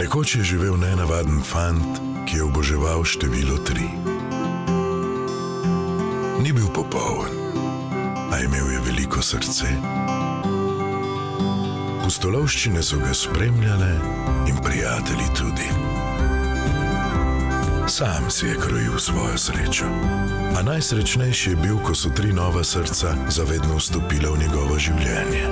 Nekoč je živel nenavaden fant, ki je oboževal število 3. Ni bil popoln, a imel je veliko srce. Pustolovščine so ga spremljale in prijatelji tudi. Sam si je krojil svojo srečo, a najsrečnejši je bil, ko so 3 nova srca zavedno vstopila v njegovo življenje.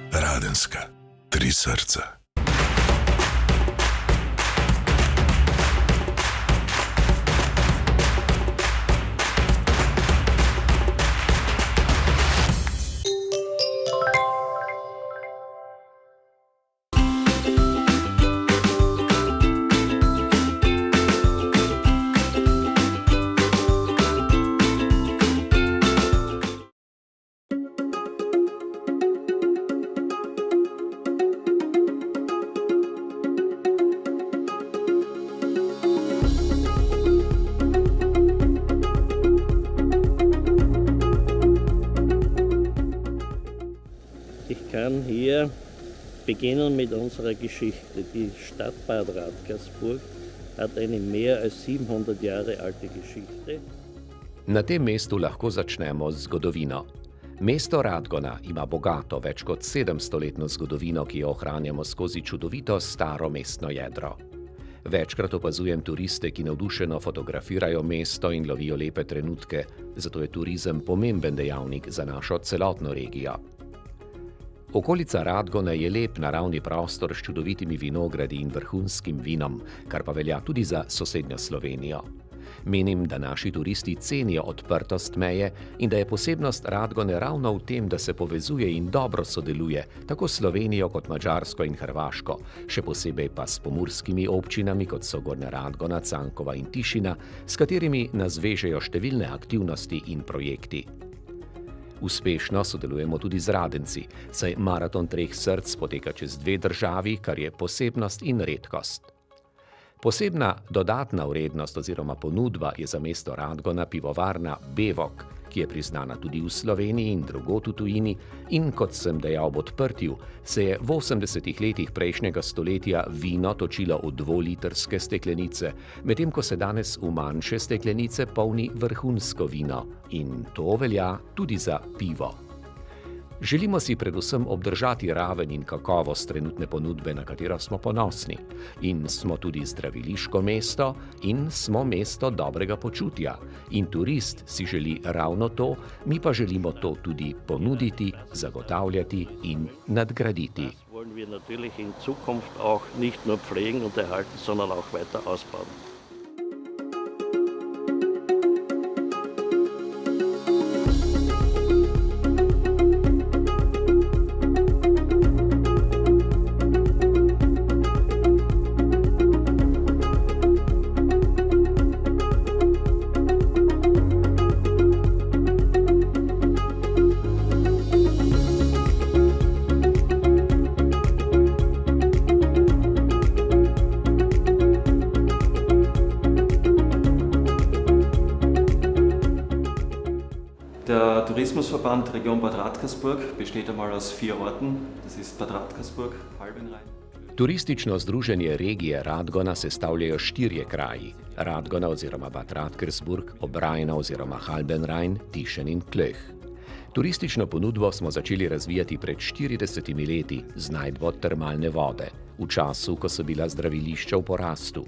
Radenska, 3 srca. Ich kann hier beginnen mit unserer Geschichte. Die Stadt Bad Radkersburg hat eine mehr als 700 Jahre alte Geschichte. Na tem mestu lahko začnemo z zgodovino. Mesto Radgona ima bogato, več kot 700-letno zgodovino, ki jo ohranjamo skozi čudovito staro mestno jedro. Večkrat opazujem turiste, ki navdušeno fotografirajo mesto in lovijo lepe trenutke, zato je turizem pomemben dejavnik za našo celotno regijo. Okolica Radgone je lep naravni prostor s čudovitimi vinogradi in vrhunskim vinom, kar pa velja tudi za sosednjo Slovenijo. Menim, da naši turisti cenijo odprtost meje in da je posebnost Radgone ravno v tem, da se povezuje in dobro sodeluje tako s Slovenijo kot Madžarsko in Hrvaško, še posebej pa s pomurskimi občinami, kot so Gornja Radgona, Cankova in Tišina, s katerimi nas vežejo številne aktivnosti in projekti. Uspešno sodelujemo tudi z Radenci, saj maraton 3 src poteka čez 2 državi, kar je posebnost in redkost. Posebna dodatna vrednost oziroma ponudba je za mesto Radgona pivovarna Bevok, ki je priznana tudi v Sloveniji in drugod v tujini, in kot sem dejal ob odprtju, se je v 80 letih prejšnjega stoletja vino točilo v 2-litrske steklenice, medtem ko se danes v manjše steklenice polni vrhunsko vino, in to velja tudi za pivo. Želimo si predvsem obdržati raven in kakovost trenutne ponudbe, na katero smo ponosni. In smo tudi zdraviliško mesto in smo mesto dobrega počutja. In turist si želi ravno to, mi pa želimo to tudi ponuditi, zagotavljati in nadgraditi. Das wollen wir natürlich in Zukunft auch nicht nur pflegen und erhalten, sondern auch weiter ausbauen. Der Tourismusverband Region Bad Radkersburg besteht einmal aus 4 Orten. Das ist Bad Radkersburg, Halbenrein. Turistično združenje regije Radgona sestavljajo 4 kraji: Radgona oziroma Bad Radkersburg, Obrajna oziroma Halbenrein, Tišen in Klöch. Turistično ponudbo smo začeli razvijati pred 40 leti z najdbo termalne vode, v času, ko so bila zdravilišča v porastu.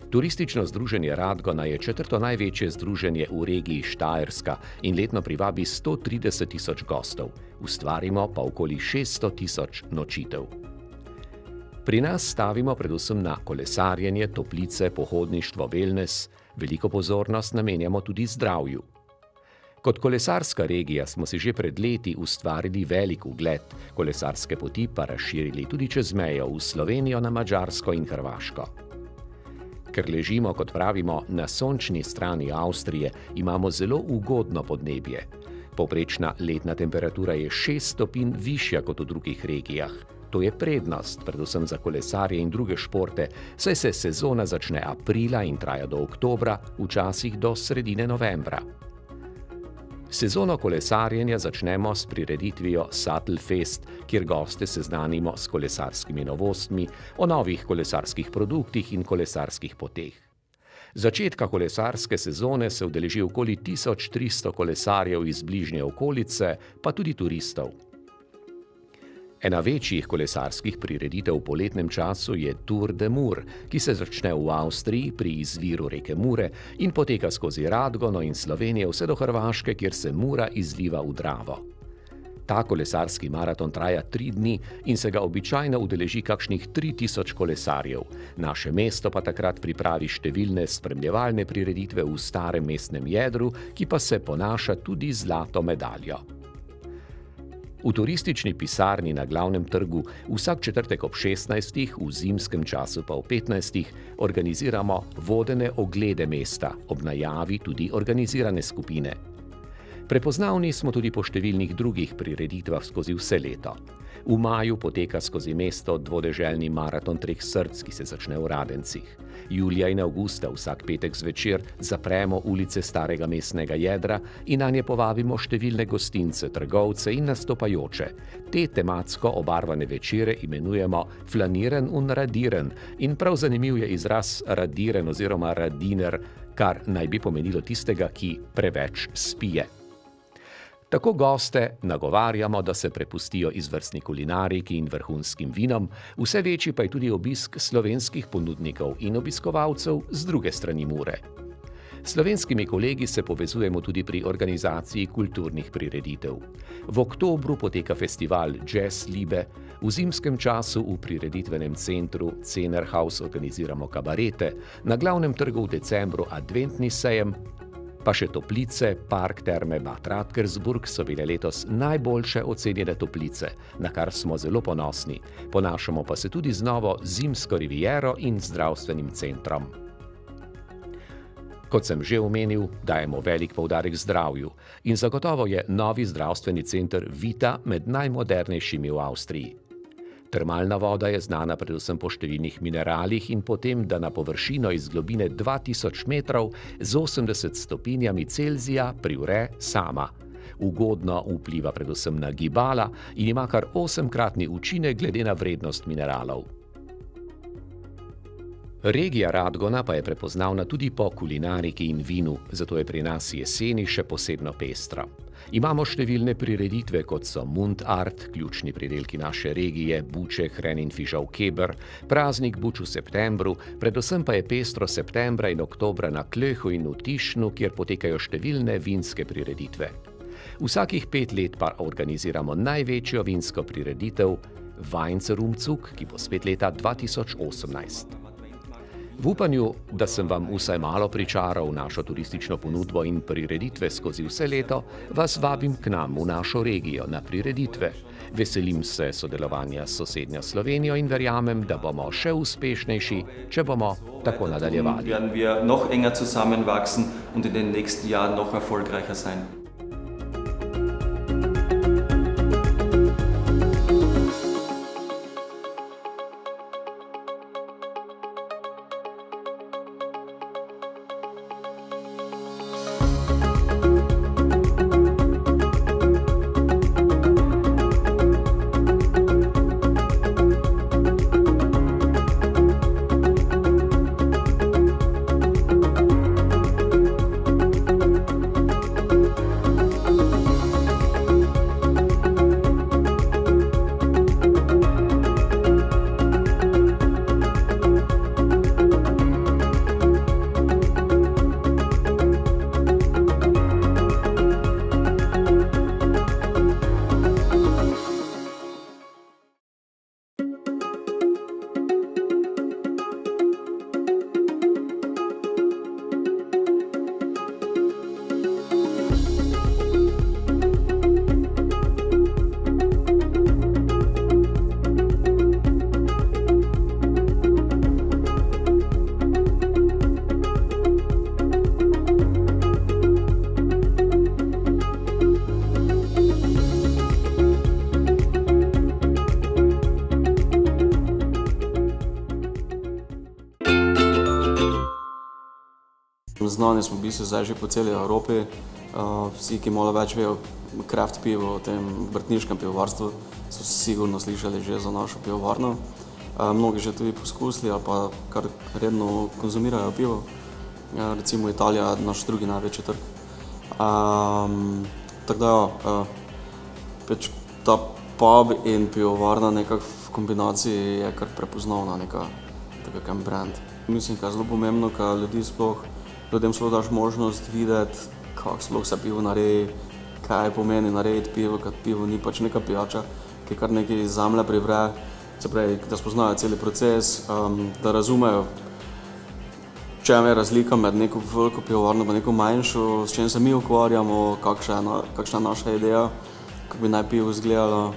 Turistično združenje Radgona je 4. največje združenje v regiji Štajerska in letno privabi 130 000 gostov, ustvarimo pa okoli 600 000 nočitev. Pri nas stavimo predvsem na kolesarjenje, toplice, pohodništvo, wellness, veliko pozornost namenjamo tudi zdravju. Kot kolesarska regija smo si že pred leti ustvarili velik ugled, kolesarske poti pa razširili tudi čez mejo v Slovenijo, na Madžarsko in Hrvaško. Ker ležimo, kot pravimo, na sončni strani Avstrije, imamo zelo ugodno podnebje. Povprečna letna temperatura je 6 stopinj višja kot v drugih regijah. To je prednost, predvsem za kolesarje in druge športe, saj se sezona začne aprila in traja do oktobra, včasih do sredine novembra. Sezono kolesarjenja začnemo s prireditvijo Sattelfest, kjer goste seznanimo s kolesarskimi novostmi, o novih kolesarskih produktih in kolesarskih poteh. Začetka kolesarske sezone se udeleži okoli 1300 kolesarjev iz bližnje okolice, pa tudi turistov. Ena večjih kolesarskih prireditev v poletnem času je Tour de Mur, ki se začne v Avstriji pri izviru reke Mure in poteka skozi Radgono in Slovenijo vse do Hrvaške, kjer se Mura izliva v Dravo. Ta kolesarski maraton traja 3 dni in se ga običajno udeleži kakšnih 3000 kolesarjev. Naše mesto pa takrat pripravi številne spremljevalne prireditve v starem mestnem jedru, ki pa se ponaša tudi z zlato medaljo. V turistični pisarni na Glavnem trgu vsak četrtek ob 16, v zimskem času pa ob 15, organiziramo vodene oglede mesta, ob najavi tudi organizirane skupine. Prepoznavni smo tudi po številnih drugih prireditvah skozi vse leto. V maju poteka skozi mesto dvodeželni maraton 3 src, ki se začne v Radencih. Julija in avgusta vsak petek zvečer zapremo ulice starega mestnega jedra in nanje povabimo številne gostince, trgovce in nastopajoče. Te tematsko obarvane večere imenujemo flaniren und radiren in prav zanimiv je izraz radiren oziroma radiner, kar naj bi pomenilo tistega, ki preveč spije. Tako goste nagovarjamo, da se prepustijo izvrstni kulinariki in vrhunskim vinom, vse večji pa je tudi obisk slovenskih ponudnikov in obiskovalcev z druge strani Mure. S slovenskimi kolegi se povezujemo tudi pri organizaciji kulturnih prireditev. V oktobru poteka festival Jazz Liebe, v zimskem času v prireditvenem centru Cenerhaus organiziramo kabarete, na Glavnem trgu v decembru adventni sejem, pa še toplice Park Terme Bad Radkersburg so bile letos najboljše ocenjene toplice, na kar smo zelo ponosni. Ponašamo pa se tudi z novo zimsko riviero in zdravstvenim centrom. Kot sem že omenil, dajemo velik poudarek zdravju in zagotovo je novi zdravstveni center Vita med najmodernejšimi v Avstriji. Termalna voda je znana predvsem po številnih mineralih in po tem, da na površino iz globine 2000 metrov z 80 stopinjami Celzija privre sama. Ugodno vpliva predvsem na gibala in ima kar 8-kratni učinek glede na vrednost mineralov. Regija Radgona pa je prepoznavna tudi po kulinariki in vinu, zato je pri nas jeseni še posebno pestra. Imamo številne prireditve, kot so Mundart, ključni pridelki naše regije, buče, hren in fižol keber, praznik buč v septembru, predvsem pa je pestro septembra in oktobra na Klöhu in v Tišnu, kjer potekajo številne vinske prireditve. Vsakih 5 let pa organiziramo največjo vinsko prireditev Weinzerumzug, ki bo spet leta 2018. V upanju, da sem vam vsaj malo pričaral našo turistično ponudbo in prireditve skozi vse leto, vas vabim k nam v našo regijo na prireditve. Veselim se sodelovanja s sosednjo Slovenijo in verjamem, da bomo še uspešnejši, če bomo tako nadaljevali. Werden wir noch enger zusammenwachsen und in den nächsten Jahren noch erfolgreicher sein. Znani smo v bistvu zdaj že po celi Evropi. Vsi, ki malo več vejo craft pivo, o tem obrtniškem pivovarstvu, so sigurno slišali že za našo pivovarno. Mnogi že tudi poskusili ali pa kar redno konzumirajo pivo. Recimo Italija je naš drugi največji trg. Tako da pač ta pub in pivovarna nekako v kombinaciji je kar prepoznavna nekakšen brand. Mislim, da je zelo pomembno, ker ljudem sploh daš možnost videti, kako sploh se pivo naredi, kaj pomeni narediti pivo, ker pivo ni pač neka pijača, ki kar nekaj iz zemlje privre, se pravi, da spoznajo celi proces, da razumejo, v čem je razlika med neko veliko pivovarno in neko manjšo, s čim se mi ukvarjamo, kakšna je naša ideja, kako bi naj pivo izgledalo.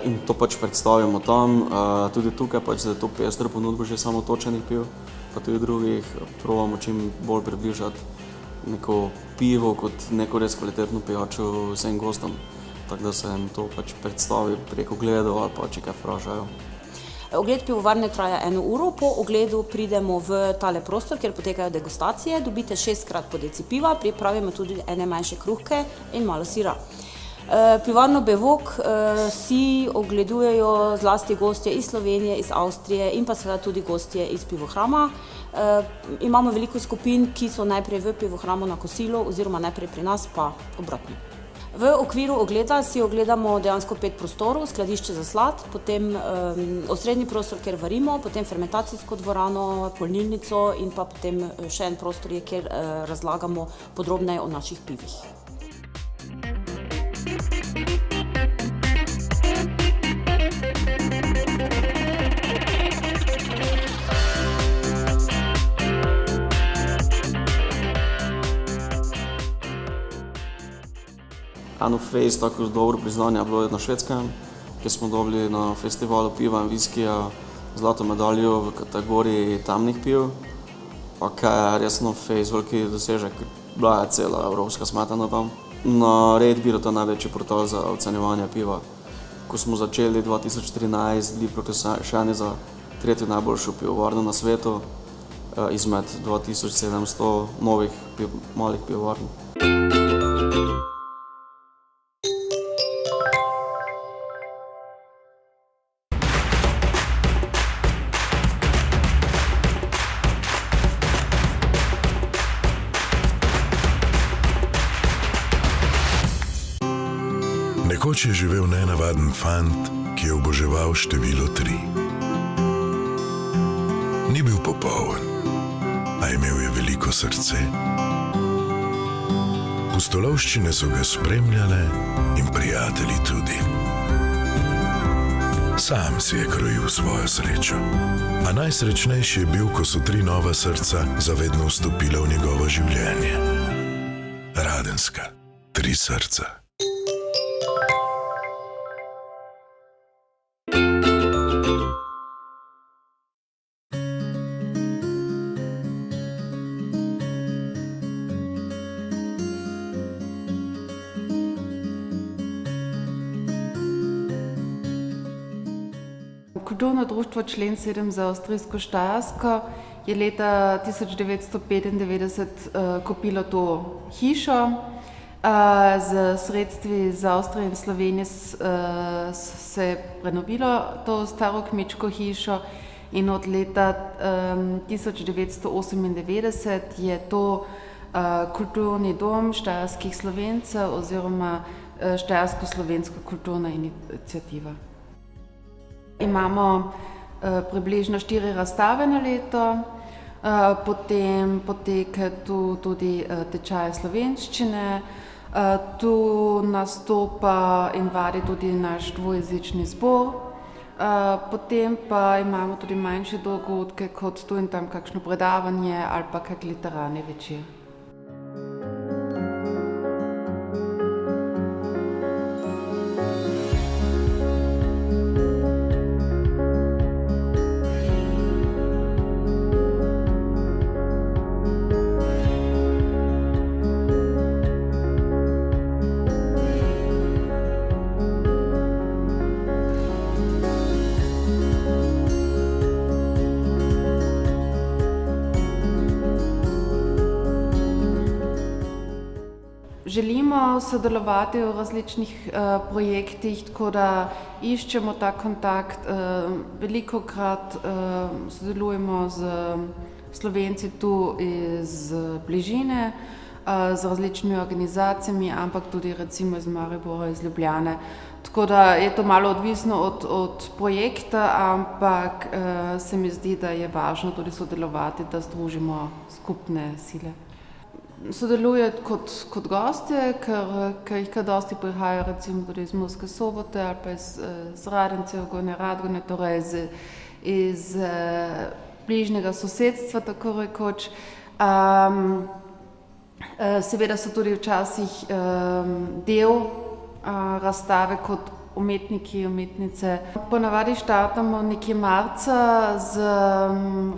In to pač predstavimo tam. Tudi tukaj pač za to pestro ponudbo že samo točenih piv, pa tudi drugih, probamo čim bolj približati neko pivo kot neko res kvalitetno pijačo vsem gostom, tako da se jim to pač predstavi preko ogledov ali pa če kaj vprašajo. Ogled pivovarne traja 1 uro, po ogledu pridemo v tale prostor, kjer potekajo degustacije, dobite 6x po deci piva, pripravimo tudi ene manjše kruhke in malo sira. Pivovarno Bevok si ogledujejo zlasti gostje iz Slovenije, iz Avstrije in pa seveda tudi gostje iz pivohrama. Imamo veliko skupin, ki so najprej v pivohramu na kosilo oziroma najprej pri nas, pa obratno. V okviru ogleda si ogledamo dejansko 5 prostorov, skladišče za slad, potem osrednji prostor, kjer varimo, potem fermentacijsko dvorano, polnilnico in pa potem še en prostor je, kjer razlagamo podrobneje o naših pivih. Eno fejst tako dobro priznanje je bilo na Švedskem, kjer smo dobili na festivalu piva in viskija zlato medaljo v kategoriji temnih piv. Pa kaj je resno fejst veliki dosežek, bila je cela evropska smetana tam. Na Red Beeru, to je največji portal za ocenjevanje piva. Ko smo začeli 2013, bili proglašeni za 3. najboljšo pivovarno na svetu izmed 2700 novih malih pivovarn. Nekoč je živel nenavaden fant, ki je oboževal število 3. Ni bil popoln, a imel je veliko srce. Pustolovščine so ga spremljale in prijatelji tudi. Sam si je krojil svojo srečo, a najsrečnejši je bil, ko so 3 nova srca zavedno vstopila v njegovo življenje. Radenska, 3 srca. Kulturno društvo Člen 7 za Avstrijsko-Štajersko je leta 1995 kupilo to hišo. Z sredstvi iz Avstrije in Slovenije se je prenovilo to staro kmečko hišo in od leta 1998 je to kulturni dom štajerskih Slovencev oziroma Štajersko-slovenska kulturna iniciativa. Imamo približno 4 razstave na leto, potem poteka tu tudi tečaj slovenščine, tu nastopa in vadi tudi naš dvojezični zbor, potem pa imamo tudi manjše dogodke, kot tu in tam kakšno predavanje ali pa kak literarni večer. želimo sodelovati v različnih projektih, tako da iščemo ta kontakt. Velikokrat sodelujemo z Slovenci tu iz bližine, z različnimi organizacijami, ampak tudi recimo iz Maribora, iz Ljubljane. Tako da je to malo odvisno od projekta, ampak se mi zdi, da je važno tudi sodelovati, da združimo skupne sile. Sodeluje kot gostje, ker jih kar dosti prihajajo recimo tudi iz Murske Sobote ali pa iz Radencev, Gornje Radgone, torej iz bližnjega sosedstva, tako rekoč. Seveda so tudi včasih del razstave kot umetniki, umetnice. Ponavadi štartamo nekje marca z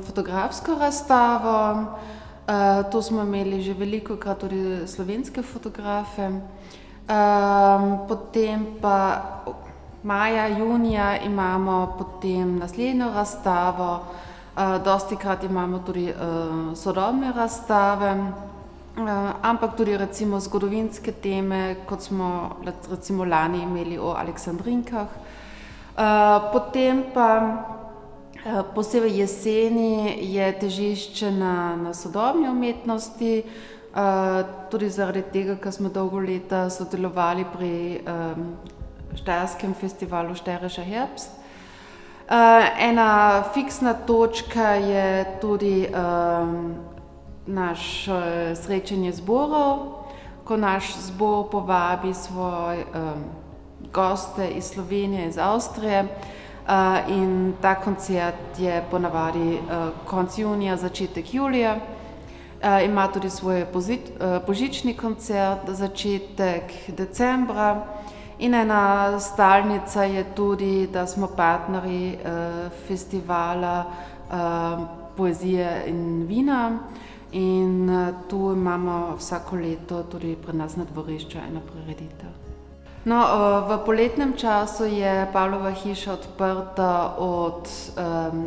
fotografsko razstavo. To smo imeli že velikokrat tudi slovenske fotografe. Potem pa maja, junija imamo potem naslednjo razstavo. Dostikrat imamo tudi sodobne razstave, ampak tudi recimo zgodovinske teme, kot smo recimo lani imeli o Aleksandrinkah. Potem pa posebej jeseni je težišče na sodobni umetnosti, tudi zaradi tega, ker smo dolgo leta sodelovali pri štajerskem festivalu Steirischer Herbst. Ena fiksna točka je tudi naše srečanje zborov, ko naš zbor povabi svoje goste iz Slovenije, iz Avstrije. In ta koncert je ponavadi konec junija, začetek julija. Ima tudi svoj božični koncert, začetek decembra. In ena stalnica je tudi, da smo partnerji festivala poezije in vina. In tu imamo vsako leto tudi pri nas na dvorišču eno prireditev. No, v poletnem času je Pavlova hiša odprta od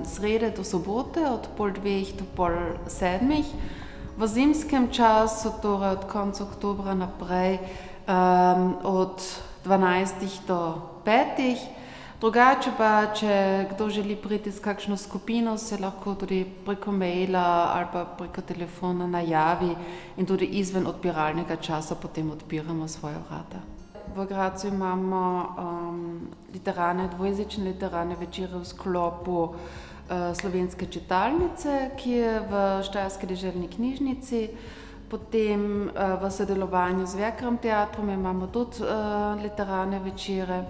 srede do sobote, od 6:30 do 6:30. V zimskem času, torej od konca oktobra naprej, od 12 do 5. Drugače pa, če kdo želi priti s kakšno skupino, se lahko tudi preko maila ali pa preko telefona najavi in tudi izven odpiralnega časa potem odpiramo svoja vrata. V Gradcu imamo dvojezične literarne večere v sklopu Slovenske čitalnice, ki je v Štajerski deželni knjižnici. Potem v sodelovanju z Werkram teatrom imamo tudi literarne večere.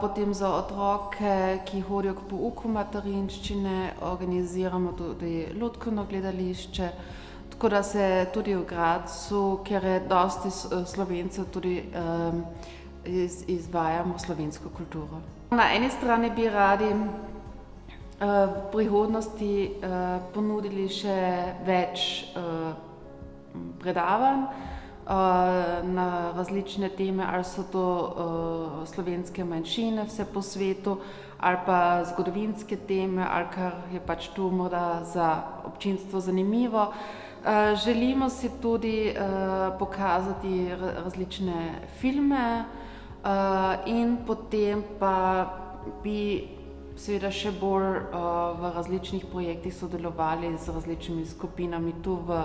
Potem za otroke, ki hodijo k pouku materinščine, organiziramo tudi lutkovno gledališče. Tako da se tudi v Gradcu, kjer je dosti Slovencev, tudi izvajamo slovensko kulturo. Na eni strani bi radi v prihodnosti ponudili še več predavanj na različne teme, ali so to slovenske manjšine vse po svetu, ali pa zgodovinske teme, ali kar je pač tu morda za občinstvo zanimivo. Želimo si tudi pokazati različne filme in potem pa bi seveda še bolj v različnih projektih sodelovali z različnimi skupinami tu v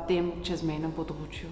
tem čezmejnem področju.